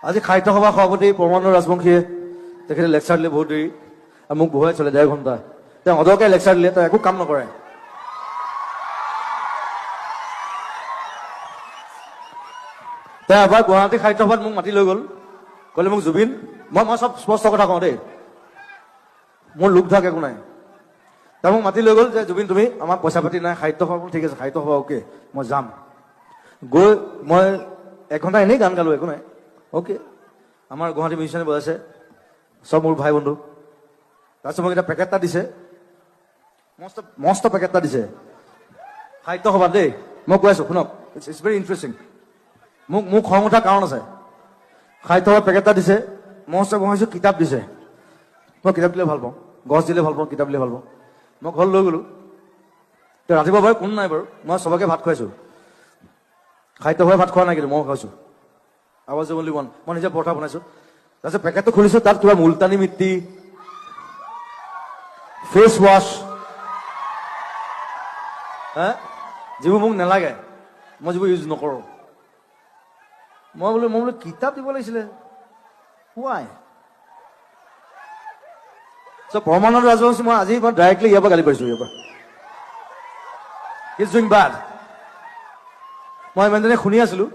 আজি সাহিত্য সভা সভাপতি পৰমানন্দ ৰাজবংশীয়ে তেখেতে লেকচাৰ দিলে বহুত দেৰি আৰু মোক বহুৱাই চলে 1.5 ঘণ্টা তেওঁ অদৰকাৰী লেকচাৰ দিলে তেওঁ একো কাম নকৰে তেওঁ এবাৰ গুৱাহাটী সাহিত্য সভাত মোক মাতি লৈ গ'ল ক'লে মোক জুবিন মই চব স্পষ্ট কথা কওঁ দেই মোৰ লোক ঢাক একো নাই তেওঁ মোক মাতি লৈ গ'ল যে জুবিন তুমি আমাক পইচা পাতি নাই সাহিত্য সভা ঠিক আছে সাহিত্য সভা অ'কে মই যাম গৈ মই 1 ঘণ্টা এনেই গান গালোঁ একো নাই অ'কে আমাৰ গুৱাহাটী মিউজিচিয়ানে বজাইছে চব মোৰ ভাই বন্ধু তাৰপিছত মোক এটা পেকেট এটা দিছে মস্ত পেকেট এটা দিছে সাহিত্য সভাত দেই মই কৈ আছোঁ শুনক ইটছ ভেৰি ইণ্টাৰেষ্টিং মোক খং উঠাৰ কাৰণ আছে সাহিত্য সভাত পেকেট এটা দিছে মস্ত বহাইছোঁ কিতাপ দিছে মই কিতাপ দিলে ভাল পাওঁ গছ দিলে ভাল পাওঁ কিতাপ দিলে ভাল পাওঁ মই ঘৰত লৈ গ'লোঁ তেওঁ ৰাতিপুৱা বাৰু কোনো নাই বাৰু মই চবকে ভাত খুৱাইছোঁ সাহিত্য সভাই ভাত খোৱা নাই কিন্তু মই খাইছোঁ আৱাজ অনলি ওৱান মই নিজে পৰঠা বনাইছোঁ তাৰপিছত পেকেটটো খুলিছোঁ তাত কিবা মুলতানী মিট্টি ফেচ ৱাছ হা যিবোৰ মোক নালাগে মই যিবোৰ ইউজ নকৰোঁ মই বোলো কিতাপ দিব লাগিছিলে হোৱাই পৰমানন্দ ৰাজবংশী মই আজি মই ডাইৰেক্টলি ইয়াৰ পৰা গালি পাৰিছোঁ ইয়াৰ পৰা ইজ ডুইং বেড মই ইমান দিনে শুনি আছিলোঁ